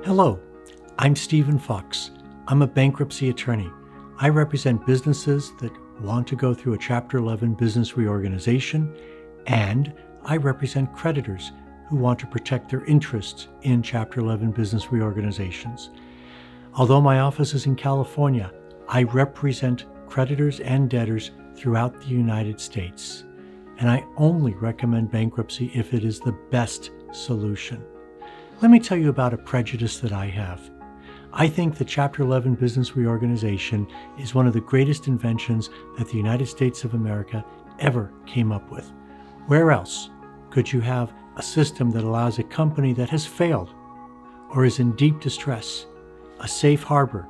Hello, I'm Stephen Fox. I'm a bankruptcy attorney. I represent businesses that want to go through a Chapter 11 business reorganization, and I represent creditors who want to protect their interests in Chapter 11 business reorganizations. Although my office is in California, I represent creditors and debtors throughout the United States, and I only recommend bankruptcy if it is the best solution. Let me tell you about a prejudice that I have. I think the Chapter 11 business reorganization is one of the greatest inventions that the United States of America ever came up with. Where else could you have a system that allows a company that has failed or is in deep distress, a safe harbor,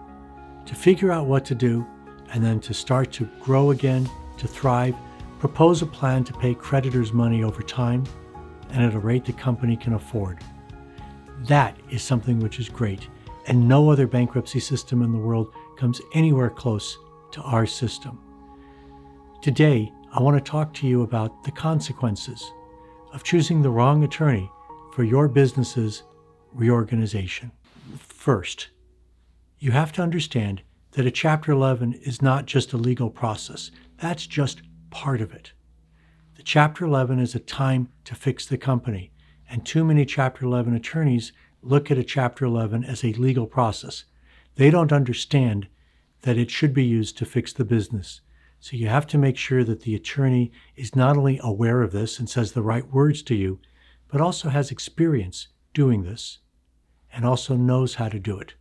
to figure out what to do and then to start to grow again, to thrive, propose a plan to pay creditors money over time and at a rate the company can afford? That is something which is great, and no other bankruptcy system in the world comes anywhere close to our system. Today, I want to talk to you about the consequences of choosing the wrong attorney for your business's reorganization. First, you have to understand that a Chapter 11 is not just a legal process. That's just part of it. The Chapter 11 is a time to fix the company, and too many Chapter 11 attorneys look at a Chapter 11 as a legal process. They don't understand that it should be used to fix the business. So you have to make sure that the attorney is not only aware of this and says the right words to you, but also has experience doing this and also knows how to do it.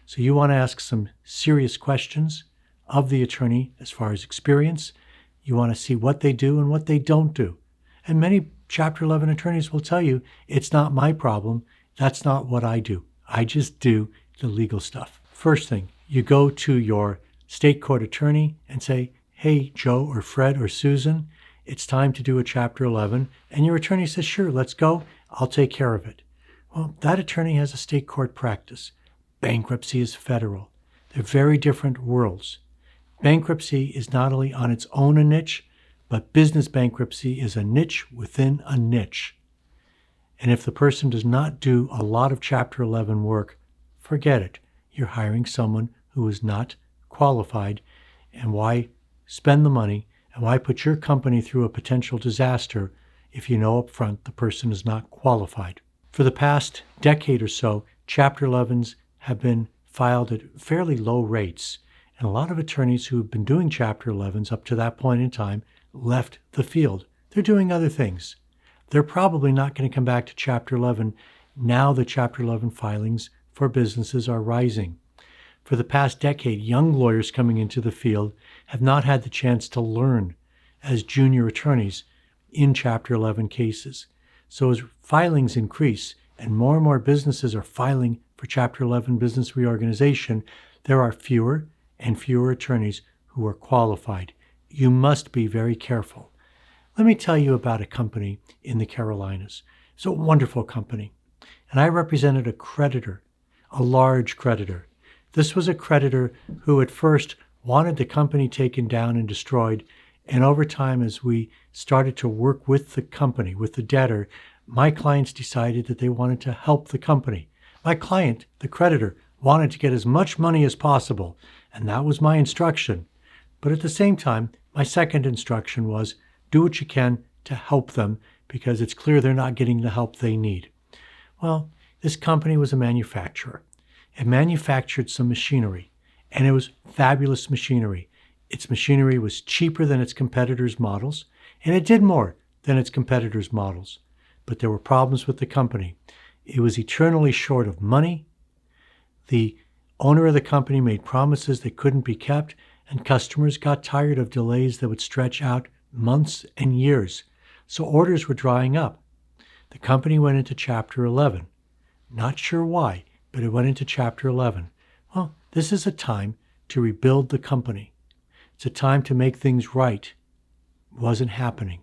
So you want to ask some serious questions of the attorney as far as experience. You want to see what they do and what they don't do. And many Chapter 11 attorneys will tell you, it's not my problem. That's not what I do. I just do the legal stuff. First thing, you go to your state court attorney and say, hey, Joe or Fred or Susan, it's time to do a Chapter 11. And your attorney says, sure, let's go. I'll take care of it. Well, that attorney has a state court practice. Bankruptcy is federal. They're very different worlds. Bankruptcy is not only on its own a niche, but business bankruptcy is a niche within a niche. And if the person does not do a lot of Chapter 11 work, forget it. You're hiring someone who is not qualified. And why spend the money and why put your company through a potential disaster if you know up front the person is not qualified? For the past decade or so, Chapter 11s have been filed at fairly low rates. And a lot of attorneys who have been doing Chapter 11s up to that point in time left the field. They're doing other things. They're probably not going to come back to Chapter 11 now that Chapter 11 filings for businesses are rising. For the past decade, young lawyers coming into the field have not had the chance to learn as junior attorneys in Chapter 11 cases. So as filings increase and more businesses are filing for Chapter 11 business reorganization, there are fewer and fewer attorneys who are qualified. You must be very careful. Let me tell you about a company in the Carolinas. It's a wonderful company. And I represented a creditor, a large creditor. This was a creditor who at first wanted the company taken down and destroyed. And over time, as we started to work with the company, with the debtor, my clients decided that they wanted to help the company. My client, the creditor, wanted to get as much money as possible. And that was my instruction. But at the same time, my second instruction was, do what you can to help them because it's clear they're not getting the help they need. Well, this company was a manufacturer. It manufactured some machinery, and it was fabulous machinery. Its machinery was cheaper than its competitors' models, and it did more than its competitors' models. But there were problems with the company. It was eternally short of money. The owner of the company made promises that couldn't be kept, and customers got tired of delays that would stretch out months and years. So orders were drying up. The company went into Chapter 11. Not sure why, but it went into Chapter 11. Well, this is a time to rebuild the company. It's a time to make things right. It wasn't happening.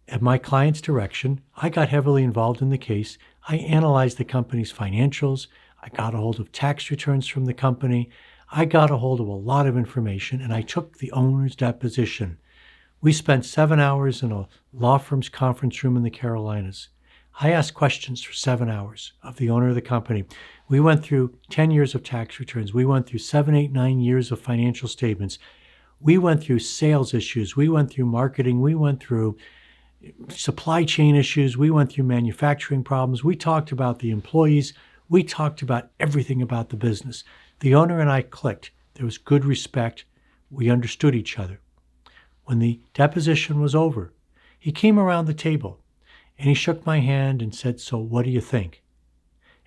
At my client's direction, I got heavily involved in the case. I analyzed the company's financials. I got a hold of tax returns from the company. I got a hold of a lot of information, and I took the owner's deposition. We spent 7 hours in a law firm's conference room in the Carolinas. I asked questions for 7 hours of the owner of the company. We went through 10 years of tax returns. We went through 7, 8, 9 years of financial statements. We went through sales issues. We went through marketing. We went through supply chain issues. We went through manufacturing problems. We talked about the employees. We talked about everything about the business. The owner and I clicked. There was good respect. We understood each other. When the deposition was over, he came around the table and he shook my hand and said, "So what do you think?"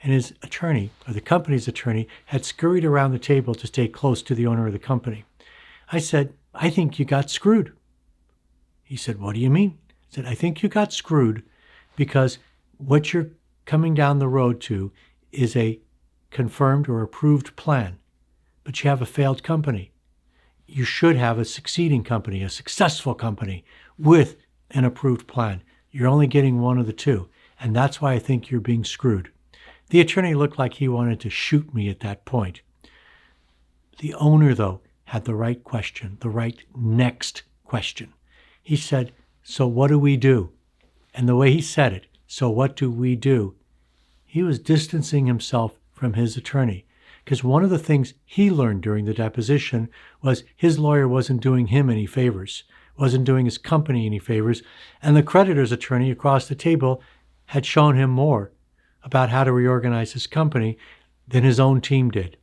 And his attorney, or the company's attorney, had scurried around the table to stay close to the owner of the company. I said, "I think you got screwed." He said, "What do you mean?" I said, "I think you got screwed because what you're coming down the road to is a confirmed or approved plan, but you have a failed company. You should have a succeeding company, a successful company with an approved plan. You're only getting one of the two, and that's why I think you're being screwed." The attorney looked like he wanted to shoot me at that point. The owner, though, had the right question, the right next question. He said, "So what do we do?" And the way he said it, "So what do we do?" he was distancing himself from his attorney. Because one of the things he learned during the deposition was his lawyer wasn't doing him any favors, wasn't doing his company any favors, and the creditor's attorney across the table had shown him more about how to reorganize his company than his own team did.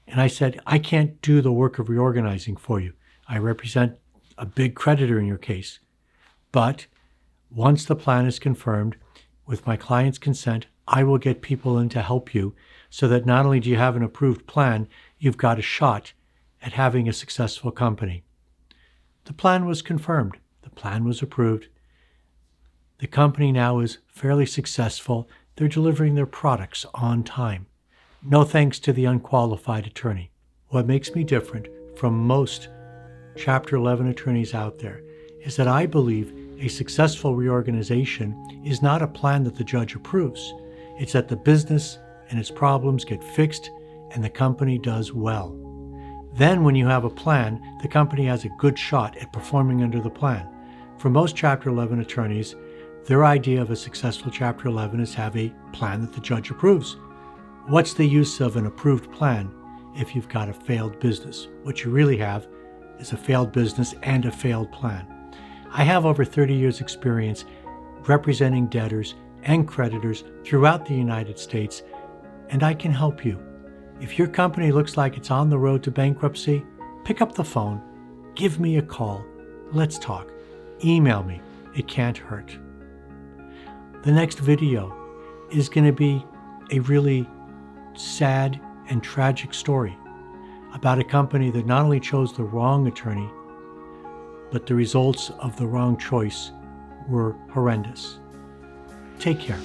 And I said, "I can't do the work of reorganizing for you. I represent a big creditor in your case. But once the plan is confirmed, with my client's consent, I will get people in to help you so that not only do you have an approved plan, you've got a shot at having a successful company." The plan was confirmed. The plan was approved. The company now is fairly successful. They're delivering their products on time. No thanks to the unqualified attorney. What makes me different from most Chapter 11 attorneys out there is that I believe a successful reorganization is not a plan that the judge approves. It's that the business and its problems get fixed and the company does well. Then when you have a plan, the company has a good shot at performing under the plan. For most Chapter 11 attorneys, their idea of a successful Chapter 11 is have a plan that the judge approves. What's the use of an approved plan if you've got a failed business? What you really have is a failed business and a failed plan. I have over 30 years experience representing debtors and creditors throughout the United States, and I can help you. If your company looks like it's on the road to bankruptcy, pick up the phone, give me a call, let's talk. Email me, it can't hurt. The next video is going to be a really sad and tragic story about a company that not only chose the wrong attorney, but the results of the wrong choice were horrendous. Take care.